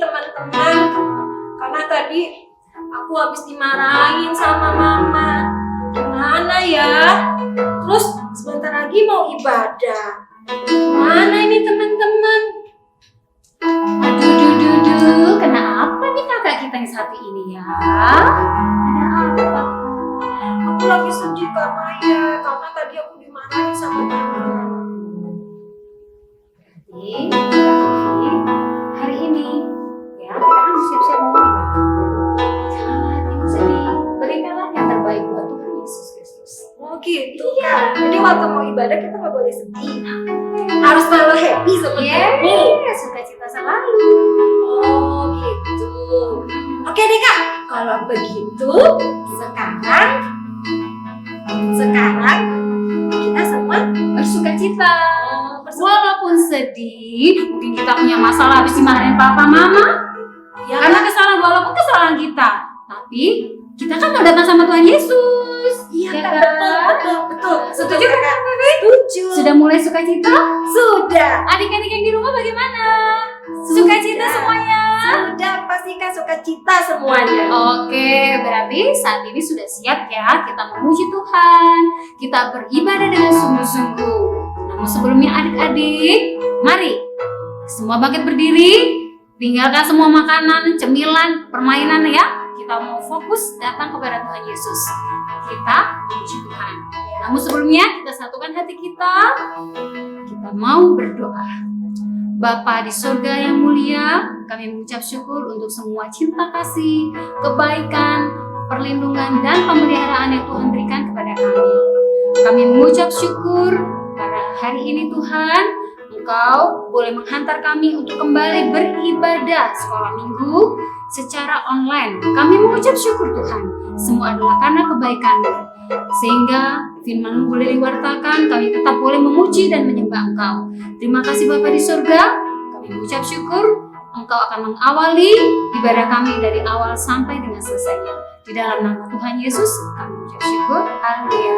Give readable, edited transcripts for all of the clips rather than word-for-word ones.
teman-teman. Karena tadi aku habis dimarahin sama mama. Gimana ya? Terus sebentar lagi mau ibadah. Mana ini teman-teman? Aduh, kenapa nih kakak kita yang satu ini ya? Ada apa? Aku lagi sedih Kak Maya, karena tadi aku dimarahin sama mama. Berarti hari ini ya kita kan siap-siap mau ibadah. Jangan hatimu sedih. Berikanlah yang terbaik buat Tuhan Yesus Kristus. Oh gitu Kak. Jadi waktu mau ibadah kita nggak boleh sedih. Harus selalu happy seperti ini. Sukacita selalu. Oh gitu. Oke deh Kak. Kalau begitu sekarang kita semua Bersukacita. Walaupun sedih, mungkin kita punya masalah habis dimarahin papa mama. ya Karena walaupun kesalahan kita, tapi kita kan mau datang sama Tuhan Yesus. Iya Ya Kak, kan? betul. Setuju kan, Kak? Setuju. Sudah mulai sukacita? Sudah. Adik-adik yang di rumah bagaimana? Sukacita semuanya? Sudah pastikan sukacita semuanya. Oke, berarti saat ini sudah siap ya kita memuji Tuhan. Kita beribadah dengan sungguh-sungguh. Namun sebelumnya adik-adik, mari semua bangkit berdiri. Tinggalkan semua makanan, cemilan, permainan ya. Kita mau fokus datang kepada Tuhan Yesus. Kita memuji Tuhan. Namun sebelumnya kita satukan hati kita. Kita mau berdoa. Bapa di surga yang mulia, kami mengucap syukur untuk semua cinta kasih, kebaikan, perlindungan, dan pemeliharaan yang Tuhan berikan kepada kami. Kami mengucap syukur pada hari ini Tuhan, Engkau boleh menghantar kami untuk kembali beribadah sekolah minggu secara online. Kami mengucap syukur Tuhan, semua adalah karena kebaikan-Mu. Sehingga firman-Mu boleh diwartakan, kami tetap boleh memuji dan menyembah Engkau. Terima kasih Bapa di surga, kami mengucap syukur Engkau akan mengawali ibadah kami dari awal sampai dengan selesainya. Di dalam nama Tuhan Yesus kami mengucap syukur. Haleluya.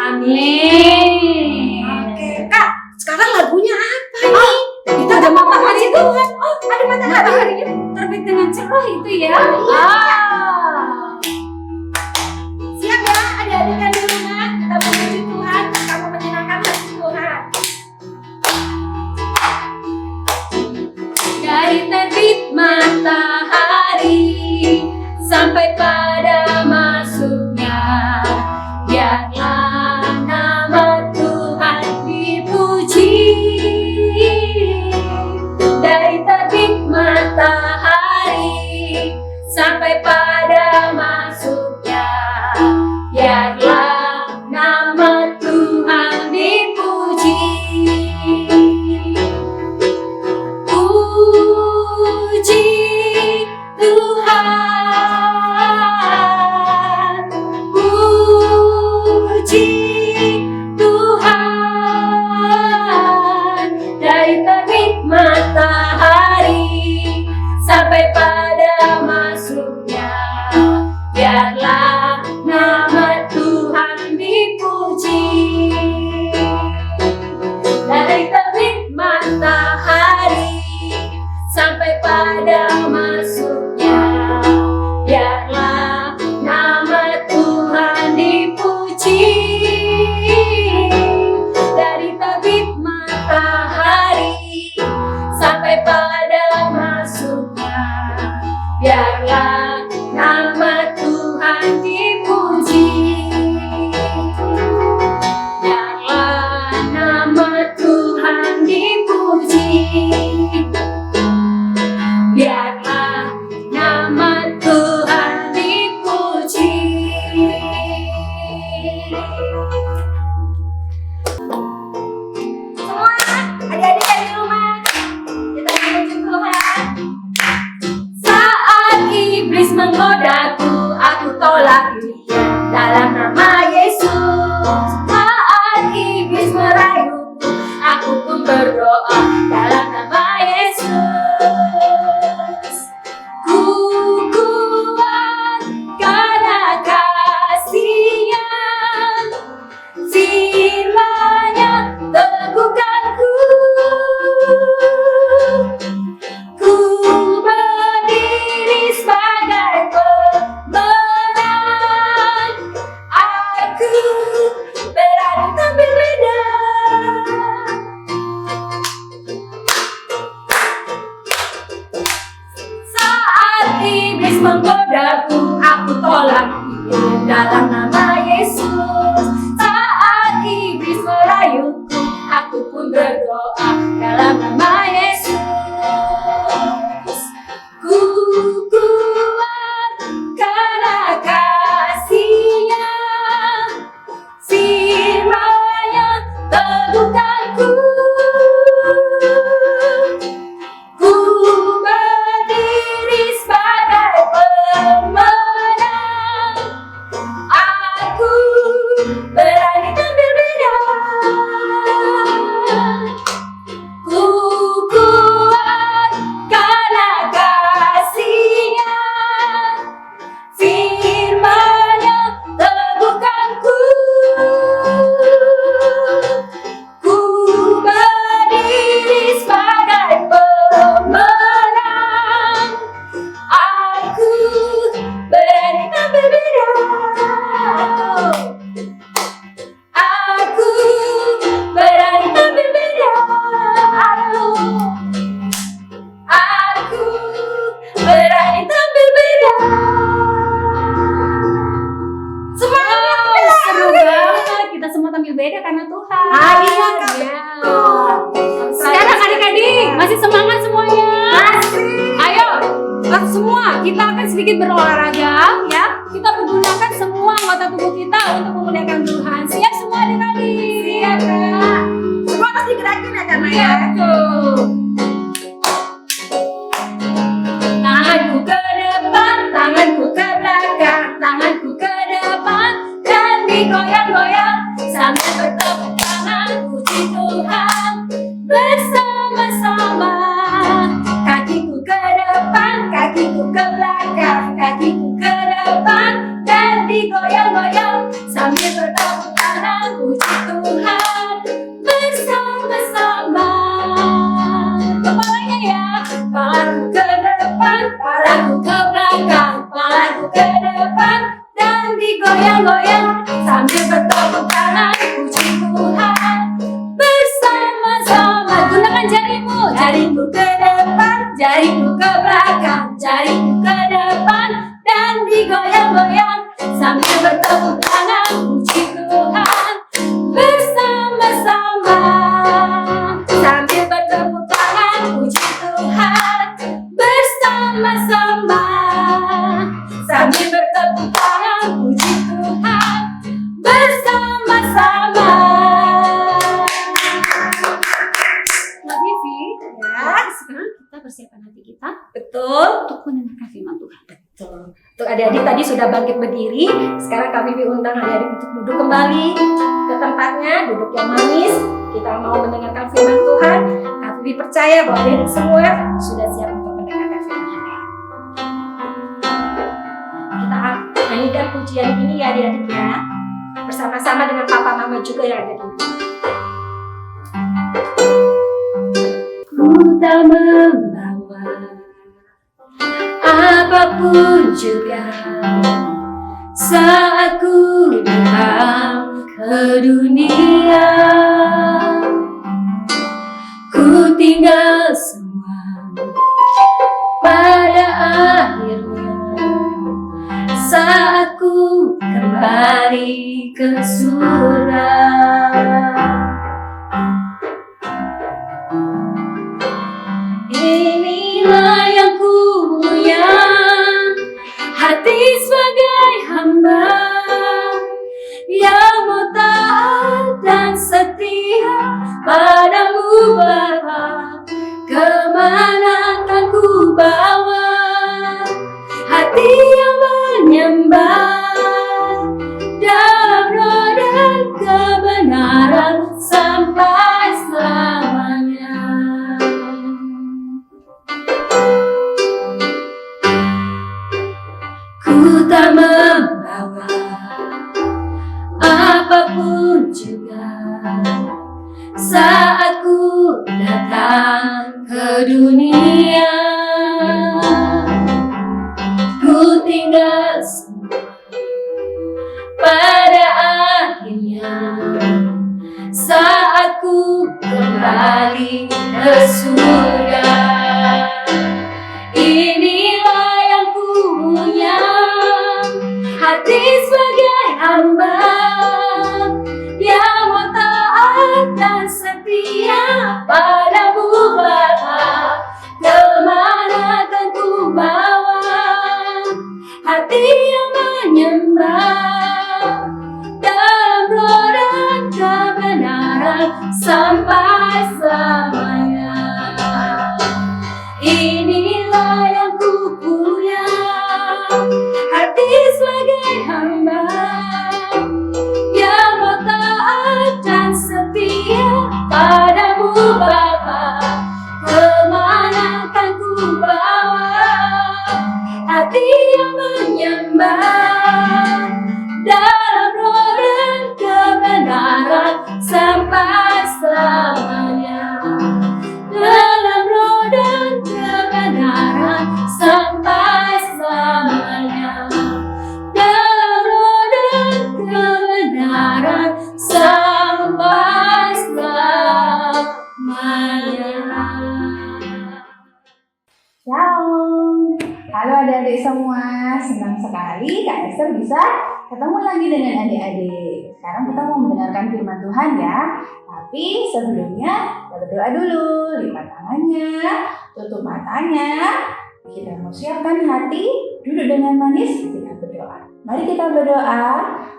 Amin. Oke, Kak. Sekarang lagunya apa nih? Itu ada matahari Tuhan. Oh, ada matahari. Mataharinya terbit dengan cerah itu ya. Siap ya, adik-adik yang di rumah. Kita memuji Tuhan. Kamu menyenangkan hati Tuhan. Dari terbit matahari sampai pada masuknya, biarlah nama Tuhan dipuji. Dari terbit matahari sampai pada masuknya, biarlah nama Tuhan dipuji. Puji Tuhan, puji Tuhan. Dari terbit matahari sampai pada masuknya, biarlah nama Tuhan dipuji. Dari terbit matahari sampai pada masuknya, biarlah nama Tuhan dipuji. Dari terbit matahari sampai pada masuknya, biarlah nama Tuhan dipuji. Biarlah nama Tuhan dipuji. Biarlah nama Tuhan dipuji. Semua adik-adik yang di rumah. Kita memuji Tuhan. Saat iblis menggodaku, aku tolak dia dalam nama Yesus. Saat iblis merayuku, aku pun berdoa dalam nama Yesus. Ku kuat karena kasih-Nya, firman-Nya teguhkanku. Ku bergabung aku tolak dia dalam nama Yesus. Saat iblis merayuku, aku pun berdoa dalam nama Yesus. Ku kuat karena kasih-Nya, firman-Nya teguhkanku. Ku berdiri sebagai pemenang, aku berani tampil beda. Ku kuat karena kasih-Nya, firman-Nya teguhkanku. Ku berdiri sebagai pemenang, aku berani tampil beda. Aku berani tampil beda. Aku berani tampil beda. Semuanya Seru banget, kita semua tampil beda karena Tuhan. Iya, Kak. Ya. Sekarang adik-adik masih semangat semuanya? Masih. Ayo, semua kita akan sedikit berolahraga ya. Kita pergunakan semua anggota tubuh kita untuk memuliakan Tuhan. Siap semua adik-adik? Siap, Kak. Semua pasti gerakin ya, Kak Maya? Iya, betul. Tanganku ke depan, tanganku ke belakang, tanganku ke depan dan digoyang-goyang sambil bertepuk tangan puji Tuhan bersama-sama. Kakiku ke depan, kakiku ke belakang, kakiku ke depan dan digoyang-goyang sambil bertepuk tangan puji Tuhan bersama-sama. Kepalanya ya, kepalaku ke depan, kepalaku ke belakang, kepalaku ke depan dan digoyang-goyang sambil bertepuk tangan puji Tuhan bersama-sama. Gunakan jarimu, jarimu ke depan, jarimu ke belakang, jarimu ke depan dan digoyang-goyang sambil bertepuk tangan puji Tuhan bersama-sama. Sambil bertepuk tangan puji Tuhan bersama-sama. Sambil bertepuk tangan puji Tuhan bersama-sama. Nah, Vivi, Ya, sekarang kita persiapkan hati kita betul. untuk mendengarkan firman Tuhan. Betul. Untuk adik-adik tadi sudah bangkit berdiri. Sekarang kami undang adik-adik untuk duduk kembali ke tempatnya, duduk yang manis. Kita mau mendengarkan firman Tuhan. Kami percaya bahwa adik-adik semua sudah siap untuk mendengarkan firman Tuhan. Kita nyanyikan pujian ini ya adik-adik ya. Bersama-sama dengan papa mama juga yang ada di rumah. Ku tak membawa apapun juga saat ku datang ke dunia. Ku tinggal semua pada akhirnya saat ku kembali ke surga. Inilah yang ku punya, hati sebagai hamba yang mau taat dan setia padamu Bapa. Kemana akan ku bawa hati yang menyembah dalam roh dan kebenaran sampai selamanya. Ku tak membawa apapun juga saat ku datang ke dunia. Ku tinggal semua pada akhirnya saat ku kembali ke surga. Inilah yang ku punya, hati sebagai hamba yang mau taat dan setia padamu Bapa. Kemana akan ku bawa hati yang menyembah dalam roh dan kebenaran sampai selamanya. Inilah yang ku punya, hati sebagai hamba yang mau taat dan setia padamu Bapa. Kemana akan ku bawa hati yang menyembah dalam roh dan kebenaran sampai selamanya. Dalam roh dan kebenaran sampai selamanya. Dalam roh dan kebenaran sampai selamanya. Shalom, halo adik-adik semua, senang sekali Kak Esther bisa ketemu lagi dengan adik-adik. Sekarang kita mau mendengarkan firman Tuhan ya. Tapi sebelumnya kita berdoa dulu, lipat tangannya, tutup matanya. Kita mau siapkan hati, duduk dengan manis, kita berdoa. Mari kita berdoa.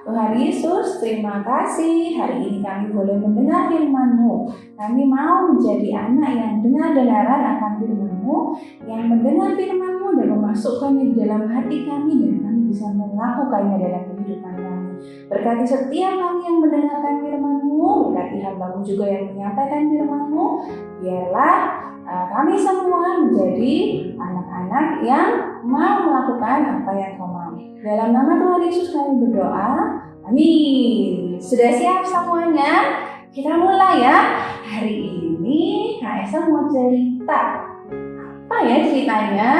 Tuhan Yesus, terima kasih hari ini kami boleh mendengar firman-Mu. Kami mau menjadi anak yang dengar-dengaran akan firman-Mu, yang mendengar firman-Mu dan memasukkannya di dalam hati kami dan kami bisa melakukannya dalam kehidupan kami. Berkati setiap kami yang mendengarkan firman-Mu, berkati hamba-Mu juga yang menyampaikan firman-Mu. Biarlah kami semua menjadi anak-anak yang mau melakukan apa yang Kau mau. Dalam nama Tuhan Yesus kami berdoa. Amin. Sudah siap semuanya? Kita mulai ya. Hari ini Kak Esa mau cerita. Apa ya ceritanya?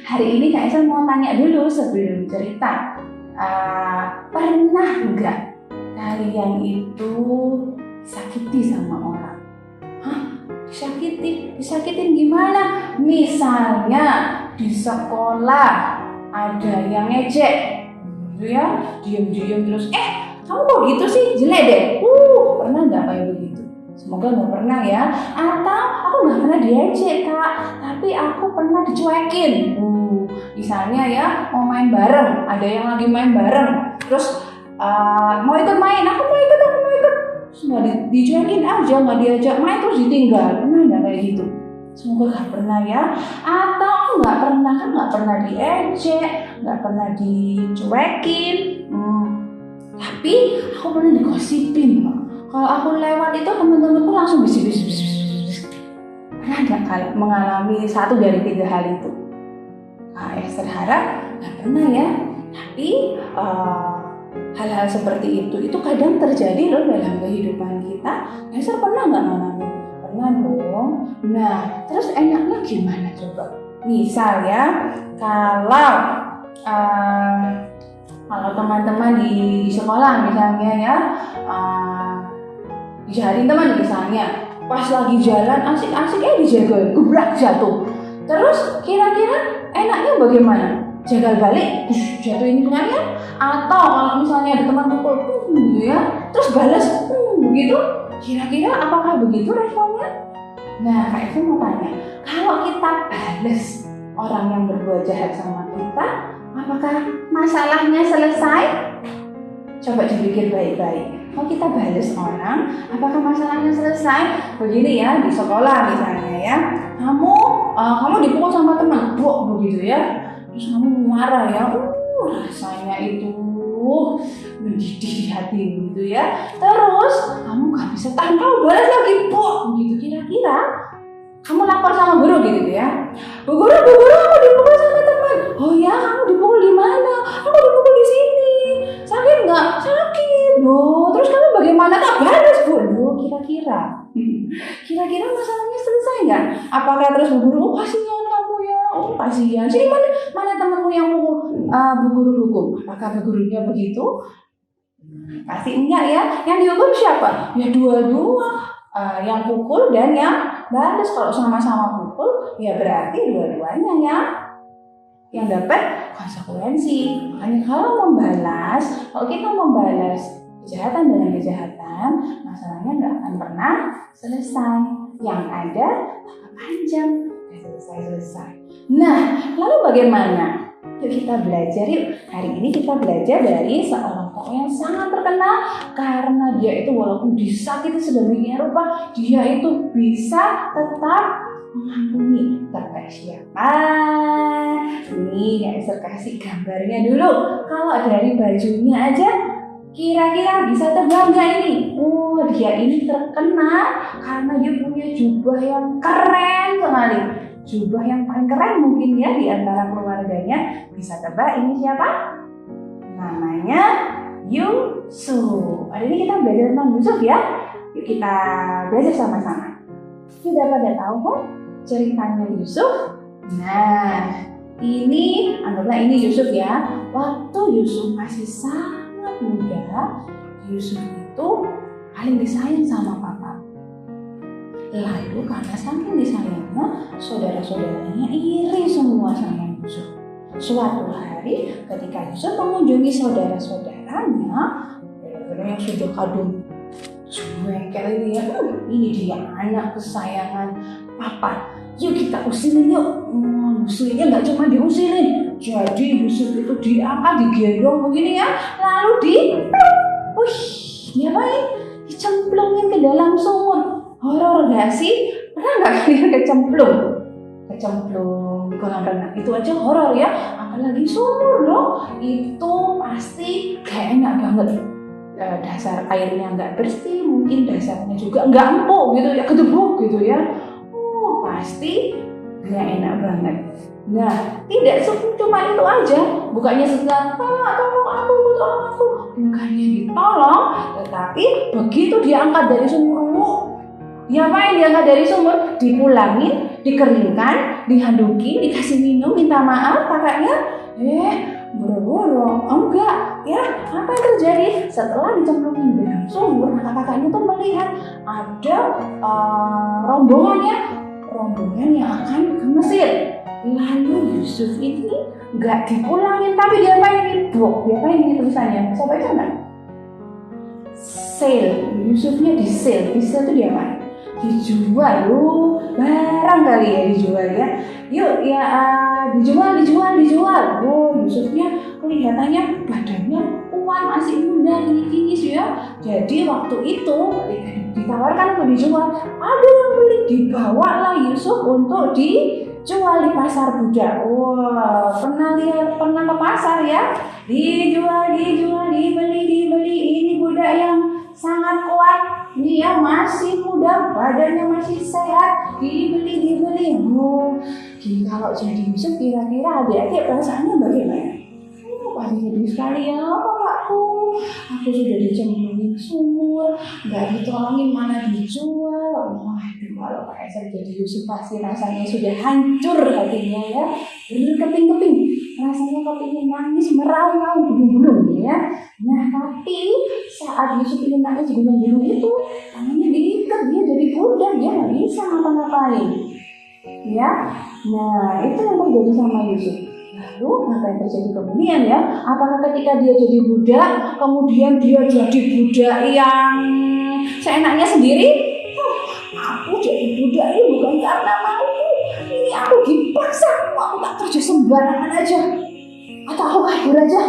Hari ini Kak Esa mau tanya dulu sebelum cerita. Pernah enggak kalian itu disakiti sama orang? Hah? Disakitin gimana? Misalnya di sekolah ada yang ngejek, gitu ya, diam-diam terus, kamu kok gitu sih, jelek deh. Pernah nggak kayak begitu? Semoga nggak pernah ya. Atau aku nggak pernah diejek Kak, tapi aku pernah dicuekin. Misalnya ya, mau main bareng, ada yang lagi main bareng, terus mau ikut main, aku mau ikut. Terus nggak dicuekin aja, nggak diajak main, terus ditinggal. Pernah nggak kayak gitu? Semoga gak pernah ya. Atau aku gak pernah diejek, gak pernah dicuekin, tapi aku pernah digosipin Pak. Kalau aku lewat itu teman-temanku langsung bisik. Pernah gak mengalami satu dari 3 hal itu? Esther harap gak pernah ya. Tapi hal-hal seperti itu kadang terjadi loh dalam kehidupan kita. Esther pernah gak mengalami? Pernah dong. Nah, terus enaknya gimana coba? Misal ya, kalau teman-teman di sekolah misalnya ya, dijahatin teman misalnya, pas lagi jalan asik-asik dijagal, gebrak jatuh. Terus kira-kira enaknya bagaimana? Jagal balik, jatuhin temannya? Atau kalau misalnya ada teman pukul gitu ya, terus balas begitu? Kira-kira apakah begitu responnya? Nah, Kak Esa mau tanya, kalau kita balas orang yang berbuat jahat sama kita, apakah masalahnya selesai? Coba dipikir baik-baik. Kalau kita balas orang, apakah masalahnya selesai? Begini ya, di sekolah misalnya ya, kamu dipukul sama teman, begitu ya, terus kamu marah ya, rasanya itu mendidih di hati gitu ya. Terus kamu gak bisa tahan, kamu balas lagi, gitu. Kira-kira kamu lapor sama guru gitu ya. Bu guru, aku dipukul sama teman. Oh ya, kamu dipukul di mana? Aku dipukul di sini. Sakit nggak? Sakit. Terus kamu bagaimana? Tak balas Bu. Kira-kira masalahnya selesai nggak? Apakah terus bu guru, kasihan kamu ya? Kasihan. Sini mana temanmu yang mukul bu guru hukum? Apakah bu gurunya begitu? Pasti enggak ya. Yang dihukum siapa? Ya dua-dua. Yang pukul dan yang balas. Kalau sama-sama pukul, ya berarti dua-duanya ya yang dapat konsekuensi. Makanya kalau kita membalas kejahatan dengan kejahatan, masalahnya nggak akan pernah selesai. Yang ada tambah panjang, nggak selesai. Nah, lalu bagaimana? Yuk kita belajar yuk. Hari ini kita belajar dari seorang tokoh yang sangat terkenal karena dia itu walaupun disakiti sedemikian rupa, dia itu bisa tetap mengampuni. Terkait siapa? Ini Kak Esther kasih gambarnya dulu. Kalau dari bajunya aja kira-kira bisa tebak nggak ini? Oh, dia ini terkenal karena dia punya jubah yang keren sekali. Jubah yang paling keren mungkin ya di antara keluarganya. Bisa tebak ini siapa? Namanya Yusuf. Hari ini kita belajar tentang Yusuf ya. Yuk kita belajar sama-sama. Sudah pada tahu kan ceritanya Yusuf? Nah, ini anggaplah ini Yusuf ya. Waktu Yusuf masih sangat muda, Yusuf itu paling disayang sama papa. Lalu karena saking disayangnya, saudara-saudaranya iri semua sama Yusuf. Suatu hari ketika Yusuf mengunjungi saudara-saudaranya, yang sudah kadung jengkel ini ya, ini dia anak kesayangan papa. Yuk kita usirin yuk. Usirinnya nggak cuma diusirin, jadi Yusuf itu diangkat, digendong begini ya, lalu diapain? Dicemplungin ke dalam sumur. Horor gak sih? Pernah nggak kalian kecemplung di kolam renang? Itu aja horor ya, apalagi sumur loh. Itu pasti gak enak banget. Dasar airnya nggak bersih, mungkin dasarnya juga nggak empuk gitu ya, kedebuk gitu ya. Pasti nggak enak banget. Nah, tidak cuma itu aja. Bukannya setelah tolong aku, bukannya ditolong, tetapi begitu diangkat dari sumur, diapain diangkat dari sumur? Dipulangin, dikeringkan, dihanduki, dikasih minum, minta maaf kakaknya. Boro-boro, enggak ya. Apa yang terjadi? Setelah dicemplungin di dalam sumur, kakaknya tuh melihat ada rombongan yang akan ke Mesir. Lalu Yusuf ini nggak dipulangin, tapi diapain ini tulisannya? Bisa baca nggak? Sale. Yusufnya di sale itu diapain? Dijual loh, barang kali ya dijual ya. Yuk ya, dijual. Oh, Yusufnya kelihatannya badannya kuat, masih muda, kinis ya. Jadi waktu itu ditawarkan untuk dijual, ada yang beli, dibawalah Yusuf untuk dijual di pasar budak. Wah, pernah ke pasar ya? Dijual, dibeli. Ini budak yang sangat kuat, dia masih muda, badannya masih sehat, dibeli. Kalau jadi Yusuf kira-kira adik-adik perasaannya bagaimana? Pasti sedih sekali ya, Bapakku. Aku sudah dicemplungin sumur, nggak ditolongin, mana dijual. Kalau Kak Esther jadi Yusuf pasti rasanya sudah hancur hatinya ya, berkeping-keping. Rasanya kepingin nangis, meraung-raung, belum ya. Nah, tapi saat Yusuf ingin nangis belum itu, tangannya diikat, dia jadi budak, dia nggak bisa ngapa-ngapain. Ya, nah itu yang terjadi sama Yusuf. Lalu apa yang terjadi kemudian ya? Apakah ketika dia jadi budak, kemudian dia jadi budak yang seenaknya sendiri? Aku jadi budak ini bukan karena mauku, ini aku dipaksa, aku tak kerja sembarangan aja, atau aku kabur aja.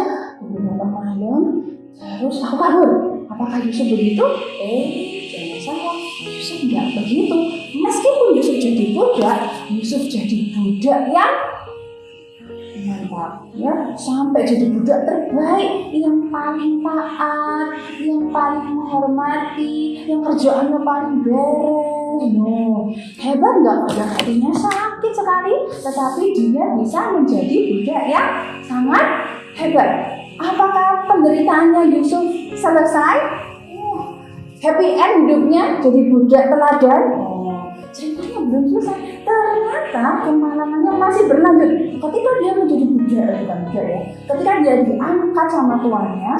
Malam, terus aku kabur. Apakah Yusuf begitu? Jangan salah, Yusuf tidak begitu. Meskipun Yusuf jadi budak, Yusuf jadi budak yang mantap ya, sampai jadi budak terbaik, yang paling taat, yang paling menghormati, yang kerjaannya paling beres. Hebat nggak? Pada hatinya sakit sekali, tetapi dia bisa menjadi budak yang sangat hebat. Apakah penderitaannya Yusuf selesai? Happy end hidupnya jadi budak teladan? Ceritanya belum selesai. Ternyata kemalangannya masih berlanjut. Ketika dia menjadi budak, ketika dia diangkat sama tuannya,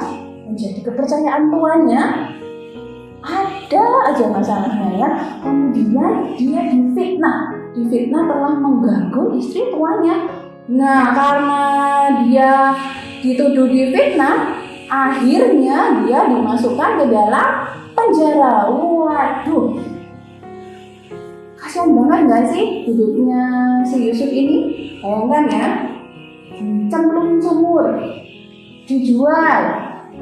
menjadi kepercayaan tuannya, ada aja masalahnya ya. Kemudian dia difitnah telah mengganggu istri tuannya. Nah, karena dia dituduh difitnah, akhirnya dia dimasukkan ke dalam penjara. Waduh, kasihan banget gak sih hidupnya si Yusuf ini? Bayangkan ya, cemplung sumur, dijual,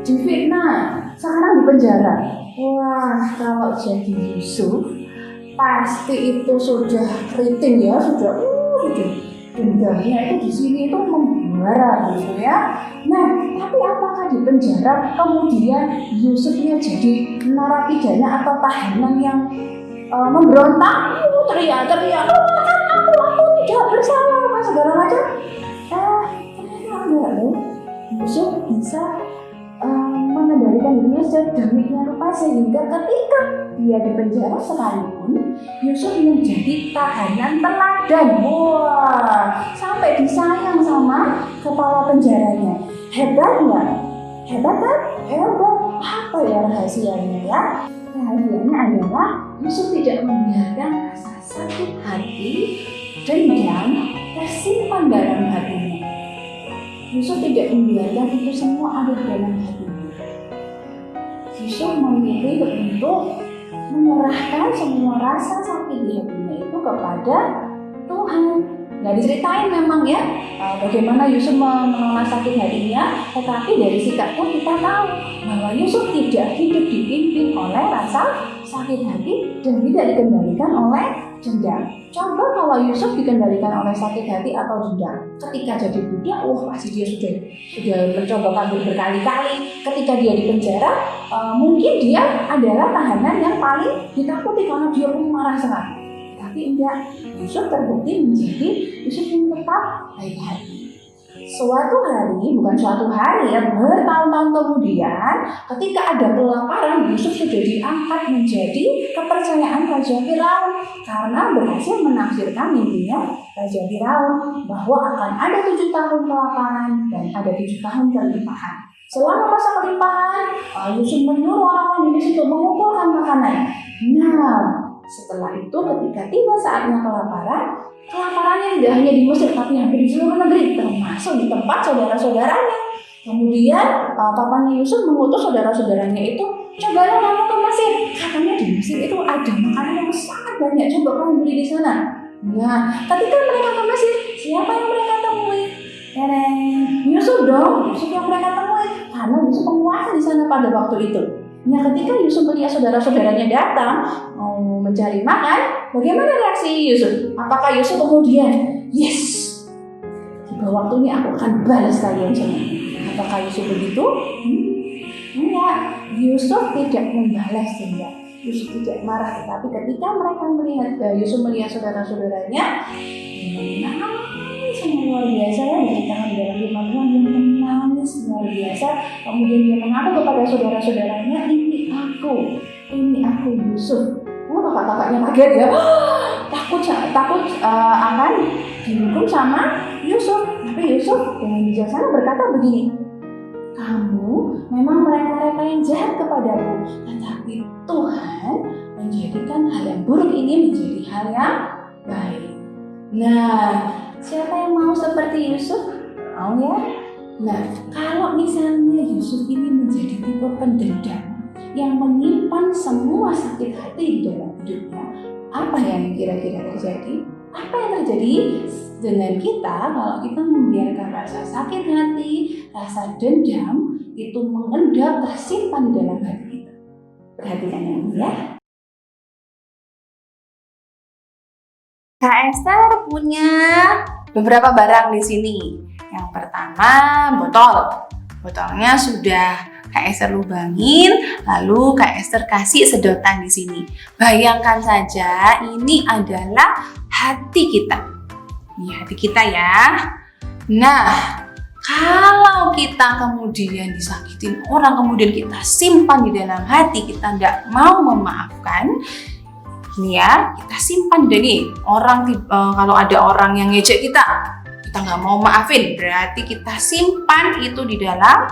difitnah, sekarang di penjara. Wah, kalau jadi Yusuf pasti itu sudah keriting ya, sudah dendamnya itu di sini itu membara gitu ya. Nah, tapi apakah di penjara kemudian Yusufnya jadi narapidana atau tahanan yang memberontak, teriak-teriak, aku tidak bersalah, apa segala macam? Ternyata enggak loh. Yusuf bisa mengendalikan dirinya sedemikian rupa sehingga ketika dia di penjara sekalipun Yusuf menjadi tahanan teladan. Wah, sampai disayang sama kepala penjaranya. Hebat nggak? Hebat kan? Hebat. Apa ya rahasianya ya? Rahasianya adalah Yusuf tidak membiarkan rasa sakit hati, dendam tersimpan dalam hatinya. Yusuf tidak membiarkan itu semua ada di dalam hatinya. Yusuf memilih untuk menyerahkan semua rasa sakit di hatinya itu kepada Tuhan. Nggak diceritain memang ya bagaimana Yusuf menolak sakit hatinya, tetapi dari sikapnya kita tahu bahwa Yusuf tidak hidup dipimpin oleh rasa sakit hati dan tidak dikendalikan oleh dendam. Coba kalau Yusuf dikendalikan oleh sakit hati atau dendam, ketika jadi budak, pasti dia sudah mencoba kabur berkali-kali. Ketika dia di penjara, mungkin dia adalah tahanan yang paling ditakuti karena dia pun marah sekali. Tapi enggak, Yusuf terbukti menjadi Yusuf yang tetap baik hati. Suatu hari ya, bertahun-tahun kemudian, ketika ada kelaparan, Yusuf sudah diangkat menjadi kepercayaan Raja Firaun karena berhasil menafsirkan mimpinya Raja Firaun bahwa akan ada 7 tahun kelaparan dan ada 7 tahun kelimpahan. Selama masa kelimpahan, Yusuf menyuruh orang-orang di situ mengumpulkan makanan. Nah, setelah itu ketika tiba saatnya kelaparannya tidak hanya di Mesir tapi hampir di seluruh negeri, termasuk di tempat saudara-saudaranya. Kemudian papanya Yusuf mengutus saudara-saudaranya itu, cobalah kamu ke Mesir. Katanya di Mesir itu ada makanan yang sangat banyak, coba kamu beli di sana. Nah, ketika mereka ke Mesir, siapa yang mereka temui? Yusuf dong, Yusuf yang mereka temui karena Yusuf penguasa di sana pada waktu itu. Nah, ketika Yusuf melihat saudara-saudaranya datang mau mencari makan, bagaimana reaksi Yusuf? Apakah Yusuf kemudian, yes, tiba waktunya aku akan balas kalian semua? Apakah Yusuf begitu? Enggak, Yusuf tidak membalas dendam. Yusuf tidak marah, tetapi ketika mereka Yusuf melihat saudara-saudaranya, menangis luar biasa ya, diceritakan di dalam firman Tuhan, dia menangis luar biasa. Kemudian dia mengaku kepada saudara-saudaranya, ini aku Yusuf. Kakak-kakaknya kaget ya, takut akan dihukum sama Yusuf. Tapi Yusuf dengan bijaksana berkata begini, kamu memang mereka yang jahat kepadaku, tetapi Tuhan menjadikan hal yang buruk ini menjadi hal yang baik. Nah, siapa yang mau seperti Yusuf? Mau ya? Nah, kalau misalnya Yusuf ini menjadi tipe pendendam yang menyimpan semua sakit hati di dalam hidupnya, apa yang kira-kira terjadi? Apa yang terjadi dengan kita kalau kita membiarkan rasa sakit hati, rasa dendam itu mengendap tersimpan di dalam hati kita? Perhatikan ya. Kak Esther punya beberapa barang di sini. Yang pertama, botolnya sudah Kak Esther lubangin, lalu Kak Esther kasih sedotan di sini. Bayangkan saja ini adalah hati kita. Ini hati kita ya. Nah, kalau kita kemudian disakitin orang, kemudian kita simpan di dalam hati, kita nggak mau memaafkan, ini ya, kita simpan dari orang. Kalau ada orang yang ngejek kita nggak mau maafin, berarti kita simpan itu di dalam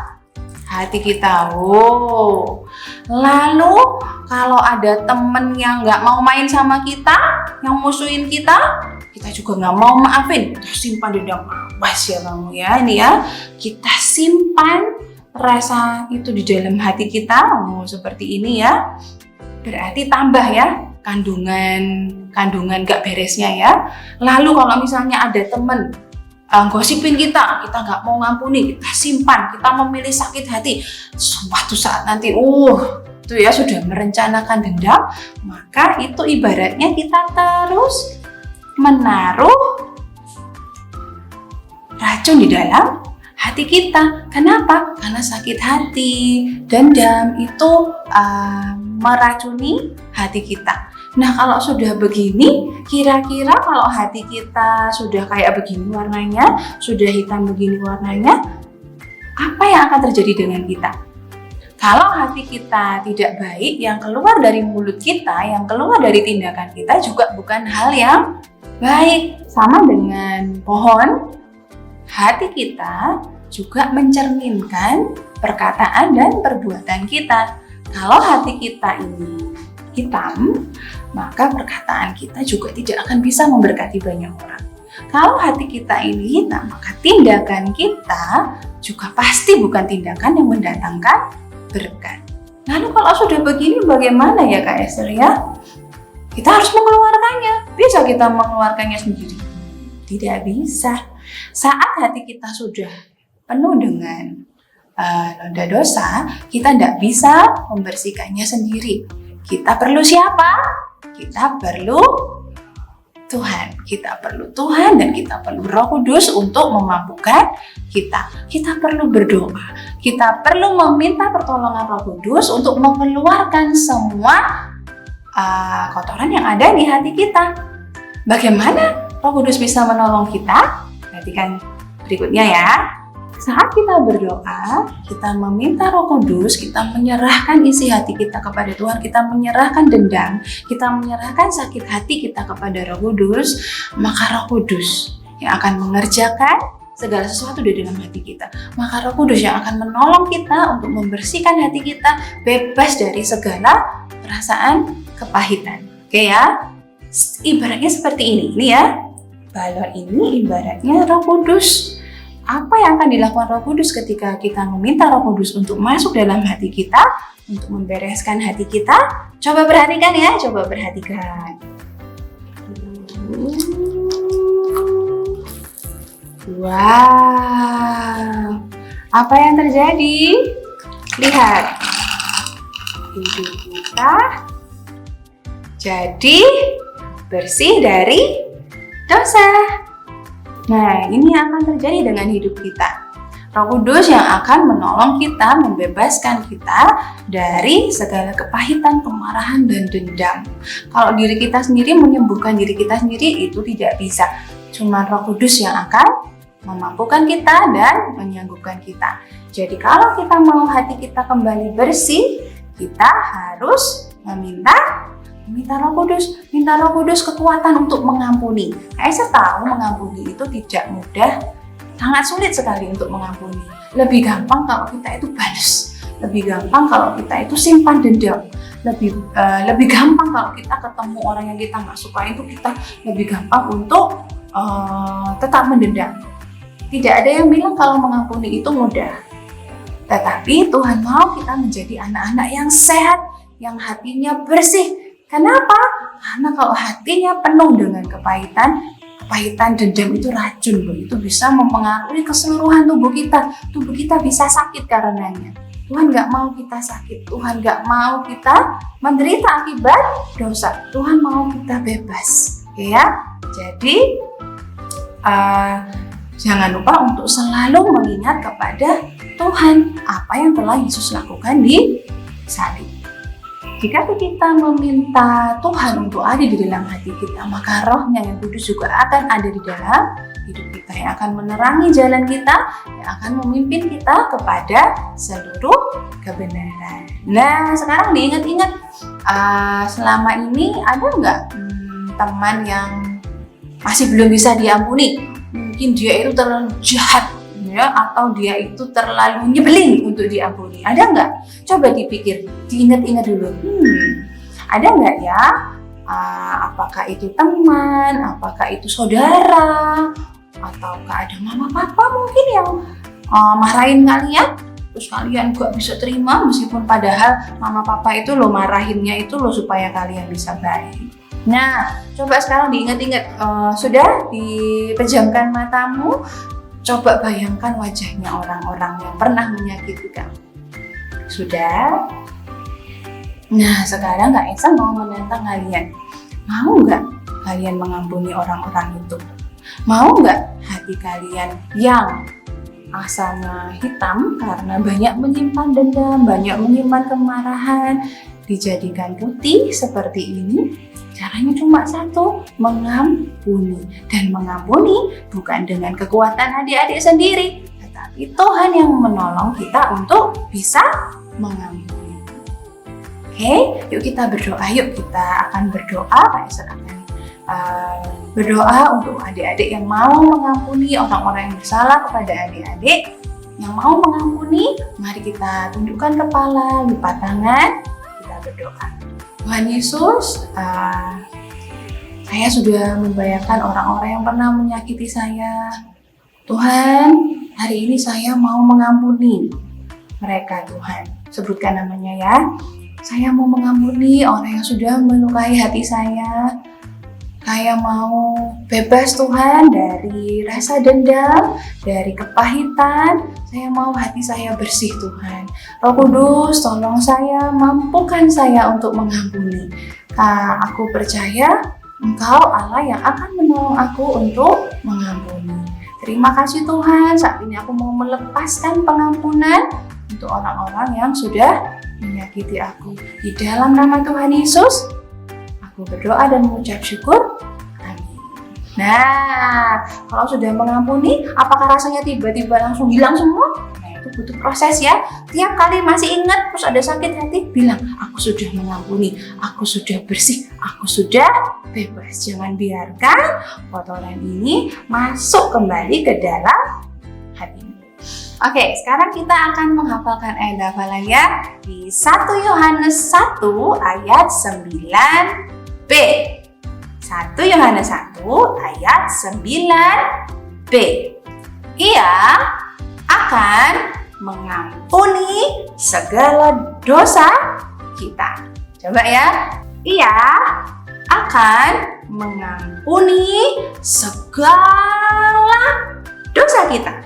hati kita. Lalu kalau ada temen yang nggak mau main sama kita, yang musuhin kita juga nggak mau maafin, kita simpan dendam. Awas ya kamu ya, ini ya, kita simpan rasa itu di dalam hati kita. Seperti ini ya, berarti tambah ya kandungan gak beresnya ya. Lalu kalau misalnya ada temen gosipin kita nggak mau ngampuni, kita simpan, kita memilih sakit hati. Suatu saat nanti, itu ya sudah merencanakan dendam, maka itu ibaratnya kita terus menaruh racun di dalam hati kita. Kenapa? Karena sakit hati, dendam itu meracuni hati kita. Nah, kalau sudah begini, kira-kira kalau hati kita sudah kayak begini warnanya, sudah hitam begini warnanya, apa yang akan terjadi dengan kita? Kalau hati kita tidak baik, yang keluar dari mulut kita, yang keluar dari tindakan kita juga bukan hal yang baik. Sama dengan pohon, hati kita juga mencerminkan perkataan dan perbuatan kita. Kalau hati kita ini hitam, maka perkataan kita juga tidak akan bisa memberkati banyak orang. Kalau hati kita ini hitam, maka tindakan kita juga pasti bukan tindakan yang mendatangkan berkat. Lalu kalau sudah begini bagaimana ya Kak Esther ya? Kita harus mengeluarkannya. Bisa kita mengeluarkannya sendiri? Tidak bisa. Saat hati kita sudah penuh dengan noda dosa, kita tidak bisa membersihkannya sendiri. Kita perlu siapa? Kita perlu Tuhan. Kita perlu Tuhan dan kita perlu Roh Kudus untuk memampukan kita. Kita perlu berdoa. Kita perlu meminta pertolongan Roh Kudus untuk mengeluarkan semua kotoran yang ada di hati kita. Bagaimana Roh Kudus bisa menolong kita? Perhatikan berikutnya ya. Saat kita berdoa, kita meminta Roh Kudus, kita menyerahkan isi hati kita kepada Tuhan, kita menyerahkan dendam, kita menyerahkan sakit hati kita kepada Roh Kudus, maka Roh Kudus yang akan mengerjakan segala sesuatu di dalam hati kita. Maka Roh Kudus yang akan menolong kita untuk membersihkan hati kita bebas dari segala perasaan kepahitan. Oke ya? Ibaratnya seperti ini ya. Balon ini ibaratnya Roh Kudus. Apa yang akan dilakukan Roh Kudus ketika kita meminta Roh Kudus untuk masuk dalam hati kita, untuk membereskan hati kita? Coba perhatikan ya, coba perhatikan. Wow, apa yang terjadi? Lihat, hidup kita jadi bersih dari dosa. Nah, ini yang akan terjadi dengan hidup kita. Roh Kudus yang akan menolong kita, membebaskan kita dari segala kepahitan, kemarahan, dan dendam. Kalau diri kita sendiri menyembuhkan diri kita sendiri itu tidak bisa. Cuma Roh Kudus yang akan memampukan kita dan menyanggupkan kita. Jadi kalau kita mau hati kita kembali bersih, kita harus meminta Roh Kudus, minta Roh Kudus kekuatan untuk mengampuni. Saya tahu mengampuni itu tidak mudah, sangat sulit sekali untuk mengampuni. Lebih gampang kalau kita itu balas, lebih gampang kalau kita itu simpan dendam, lebih gampang kalau kita ketemu orang yang kita nggak suka itu kita lebih gampang untuk tetap mendendam. Tidak ada yang bilang kalau mengampuni itu mudah. Tetapi Tuhan mau kita menjadi anak-anak yang sehat, yang hatinya bersih. Kenapa? Karena kalau hatinya penuh dengan kepahitan dendam itu racun, itu bisa mempengaruhi keseluruhan tubuh kita. Tubuh kita bisa sakit karenanya. Tuhan nggak mau kita sakit, Tuhan nggak mau kita menderita akibat dosa. Tuhan mau kita bebas, ya. Jadi jangan lupa untuk selalu mengingat kepada Tuhan apa yang telah Yesus lakukan di salib. Jika kita meminta Tuhan untuk ada di dalam hati kita, maka Roh-Nya yang kudus juga akan ada di dalam hidup kita, yang akan menerangi jalan kita, yang akan memimpin kita kepada seluruh kebenaran. Nah, sekarang diingat-ingat, selama ini ada nggak teman yang masih belum bisa diampuni? Mungkin dia itu terlalu jahat, sebenarnya atau dia itu terlalu nyebelin untuk diampuni? Ada nggak? Coba dipikir, diingat-ingat dulu. Ada nggak ya? Apakah itu teman? Apakah itu saudara? Ataukah ada mama papa mungkin yang marahin kalian? Terus kalian gak bisa terima meskipun padahal mama papa itu lo marahinnya itu lo supaya kalian bisa baik. Nah, coba sekarang diingat-ingat, sudah dipejamkan matamu, coba bayangkan wajahnya orang-orang yang pernah menyakiti kamu. Sudah? Nah, sekarang Kak Esa mau menantang kalian. Mau nggak kalian mengampuni orang-orang itu? Mau nggak hati kalian yang asalnya hitam karena banyak menyimpan dendam, banyak menyimpan kemarahan, dijadikan putih seperti ini? Caranya cuma satu, mengampuni. Dan mengampuni bukan dengan kekuatan adik-adik sendiri, tetapi Tuhan yang menolong kita untuk bisa mengampuni. Oke, yuk kita berdoa. Yuk kita akan berdoa. Kak Esa akan berdoa untuk adik-adik yang mau mengampuni orang-orang yang bersalah kepada adik-adik. Yang mau mengampuni, mari kita tundukkan kepala, lipat tangan, kita berdoa. Tuhan Yesus, saya sudah membayangkan orang-orang yang pernah menyakiti saya. Tuhan, hari ini saya mau mengampuni mereka, Tuhan. Sebutkan namanya ya. Saya mau mengampuni orang yang sudah melukai hati saya. Saya mau bebas Tuhan dari rasa dendam, dari kepahitan. Saya mau hati saya bersih Tuhan. Roh Kudus, tolong saya, mampukan saya untuk mengampuni. Aku percaya Engkau Allah yang akan menolong aku untuk mengampuni. Terima kasih Tuhan, saat ini aku mau melepaskan pengampunan untuk orang-orang yang sudah menyakiti aku. Di dalam nama Tuhan Yesus, aku berdoa dan mengucap syukur. Amin. Nah, kalau sudah mengampuni, apakah rasanya tiba-tiba langsung hilang semua? Nah, itu butuh proses ya. Tiap kali masih ingat, terus ada sakit hati, bilang, aku sudah mengampuni, aku sudah bersih, aku sudah bebas. Jangan biarkan kotoran ini masuk kembali ke dalam hatimu. Oke, sekarang kita akan menghafalkan ayat hafalan ya di 1 Yohanes 1 ayat 9b. 1 Yohanes 1 ayat 9b. Ia akan mengampuni segala dosa kita. Coba ya. Ia akan mengampuni segala dosa kita.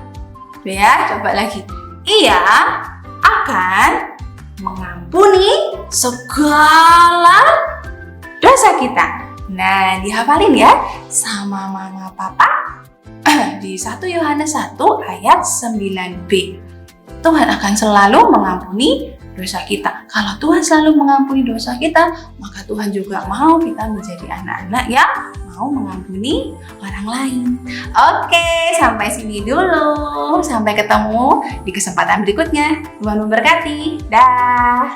Ya, coba lagi. Ia akan mengampuni segala dosa kita. Nah, dihafalin ya sama mama papa di 1 Yohanes 1 ayat 9b. Tuhan akan selalu mengampuni dosa kita. Kalau Tuhan selalu mengampuni dosa kita, maka Tuhan juga mau kita menjadi anak-anak yang mau mengampuni orang lain. Oke, sampai sini dulu. Sampai ketemu di kesempatan berikutnya. Tuhan memberkati. Dah.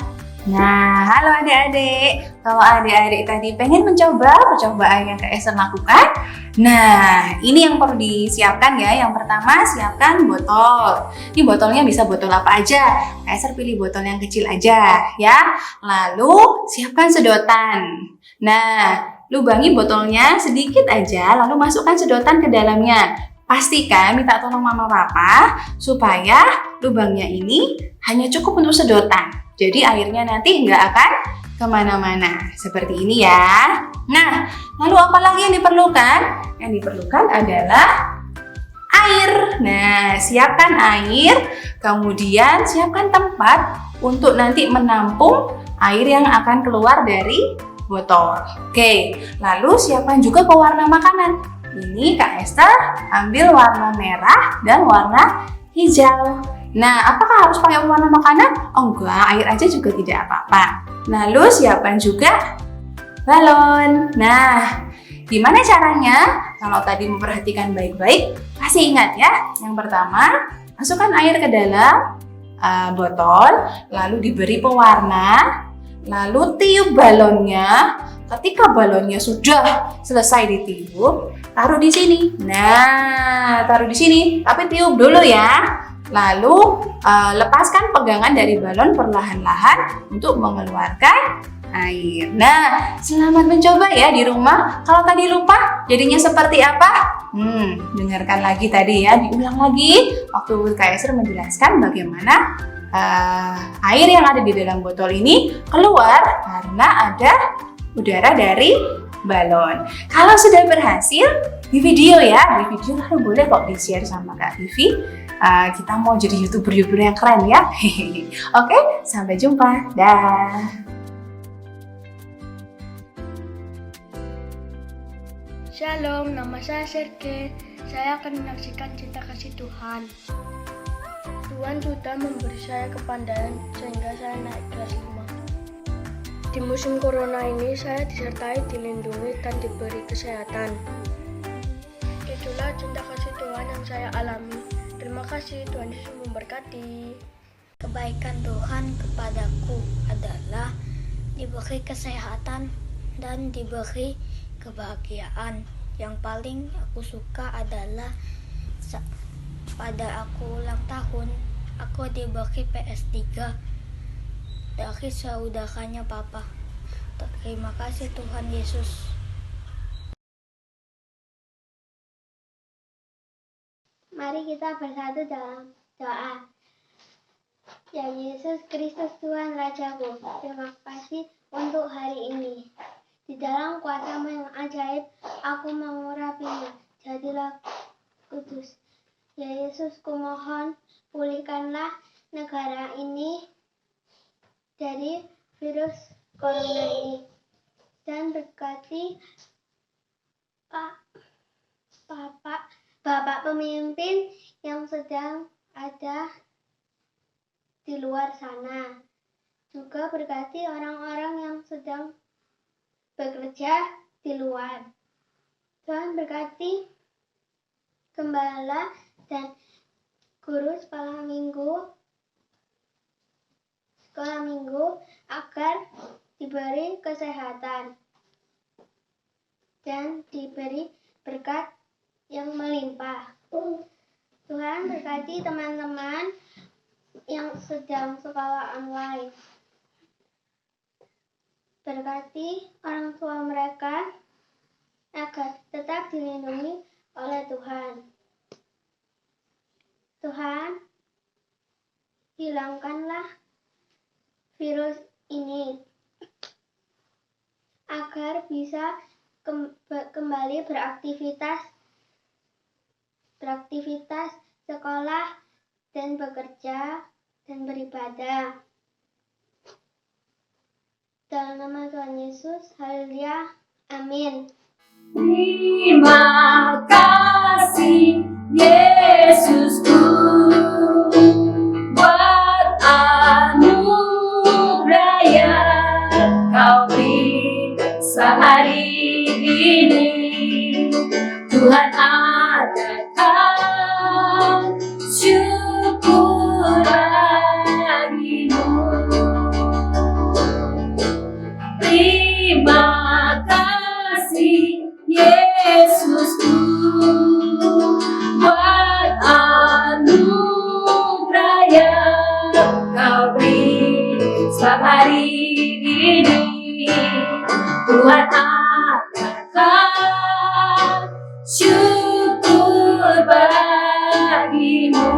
Nah, halo adik-adik. Kalau adik-adik tadi pengen mencoba percobaan yang Kak Esa lakukan, nah ini yang perlu disiapkan ya. Yang pertama, siapkan botol. Ini botolnya bisa botol apa aja. Kak Esa pilih botol yang kecil aja ya. Lalu siapkan sedotan. Nah, lubangi botolnya sedikit aja, lalu masukkan sedotan ke dalamnya. Pastikan minta tolong mama papa supaya lubangnya ini hanya cukup untuk sedotan. Jadi airnya nanti nggak akan kemana-mana. Seperti ini ya. Nah, lalu apa lagi yang diperlukan? Yang diperlukan adalah air. Nah, siapkan air, kemudian siapkan tempat untuk nanti menampung air yang akan keluar dari botol. Oke, lalu siapkan juga pewarna makanan. Ini Kak Esther ambil warna merah dan warna hijau. Nah, apakah harus pakai pewarna makanan? Oh enggak, air aja juga tidak apa-apa. Lalu siapkan juga balon. Nah, gimana caranya? Kalau tadi memperhatikan baik-baik, pasti ingat ya. Yang pertama, masukkan air ke dalam botol, lalu diberi pewarna, lalu tiup balonnya. Ketika balonnya sudah selesai ditiup, taruh di sini. Nah, taruh di sini, tapi tiup dulu ya. Lalu lepaskan pegangan dari balon perlahan-lahan untuk mengeluarkan air. Nah, selamat mencoba ya di rumah. Kalau tadi lupa, jadinya seperti apa? Dengarkan lagi tadi ya, diulang lagi. Waktu Kak Esther menjelaskan bagaimana air yang ada di dalam botol ini keluar karena ada udara dari balon. Kalau sudah berhasil, di video ya, di video lalu boleh kok di-share sama Kak Vivi. Kita mau jadi YouTuber yang keren ya. Oke, sampai jumpa. Dah. Shalom, nama saya Sergei. Saya akan menyaksikan cinta kasih Tuhan. Tuhan sudah memberi saya kepandaian sehingga saya naik kelas 5. Di musim corona ini saya disertai, dilindungi, dan diberi kesehatan. Itulah cinta kasih Tuhan yang saya alami. Terima kasih, Tuhan Yesus memberkati. Kebaikan Tuhan kepadaku adalah diberi kesehatan dan diberi kebahagiaan. Yang paling aku suka adalah pada aku ulang tahun, aku diberi PS3 dari saudaranya Papa. Terima kasih Tuhan Yesus. Mari kita bersatu dalam doa. Ya Yesus Kristus Tuhan Rajaku, terima kasih untuk hari ini. Di dalam kuasa-Mu yang ajaib, aku mengurapinya. Jadilah kudus. Ya Yesus, kumohon pulihkanlah negara ini dari virus corona ini. Dan berkati Bapak pemimpin yang sedang ada di luar sana. Juga berkati orang-orang yang sedang bekerja di luar. Tuhan berkati gembala dan guru sekolah minggu agar diberi kesehatan dan diberi berkat yang melimpah. Tuhan berkati teman-teman yang sedang sekolah online. Berkati orang tua mereka agar tetap dilindungi oleh Tuhan. Tuhan, hilangkanlah virus ini agar bisa kembali beraktivitas sekolah dan bekerja dan beribadah. Dalam nama Tuhan Yesus, haleluya, amin. Terima kasih Yesusku buat anugerah yang Kau beri sehari ini. Tuhan adakan syukur bagimu. Terima kasih Yesusku buat anugerah yang Kau beri sehari ini. Tuhan adakan syukur bagimu.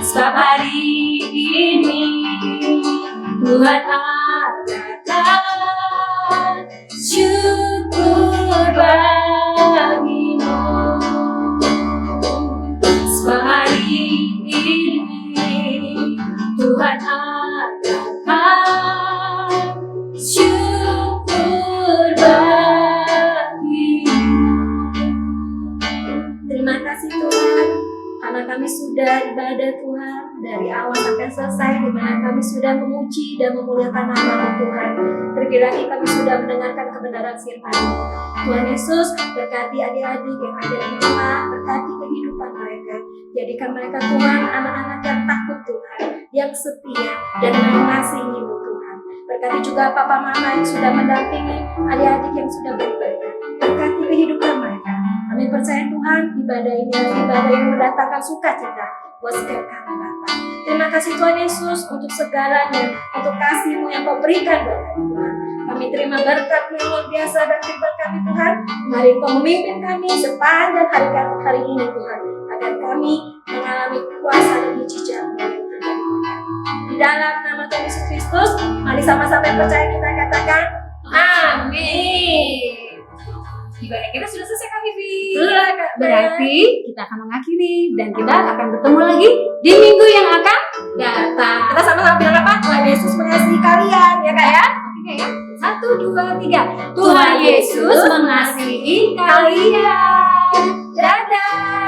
Sehari ini Tuhan adakan syukur bagimu. Sehari ini Tuhan adakan syukur bagimu. Terima kasih Tuhan, karena kami sudah ibadah Tuhan dari awal sampai selesai, di mana kami sudah memuji dan memuliakan nama Tuhan. Terlebih lagi kami sudah mendengarkan kebenaran firman. Tuhan Yesus, berkati adik-adik yang ada di rumah, berkati kehidupan mereka. Jadikan mereka Tuhan anak-anak yang takut Tuhan, yang setia dan mengasihi-Mu Tuhan. Berkati juga papa mama yang sudah mendampingi adik-adik yang sudah beribadah. percaya Tuhan, ibadah ini adalah ibadah yang mendatangkan sukacita buat setiap kami Bapa. Terima kasih Tuhan Yesus untuk segalanya, untuk kasih-Mu yang Kau berikan buat kami Tuhan. Kami terima berkat-Mu yang luar biasa dan firman kami Tuhan. Mari Kau memimpin kami sepanjang hari ini Tuhan, agar kami mengalami kuasa dan mujizat-Mu yang terjadi. Di dalam nama Tuhan Yesus Kristus, mari sama-sama yang percaya kita katakan amin. Ibadah kita sudah selesai Kak Vivi. Sudah, Kak. Berarti kita akan mengakhiri dan kita akan bertemu lagi di minggu yang akan datang. Kita sama-sama bilang apa? Tuhan Yesus mengasihi kalian, ya Kak ya? Oke ya. 1, 2, 3. Tuhan Yesus mengasihi kalian. Dadah.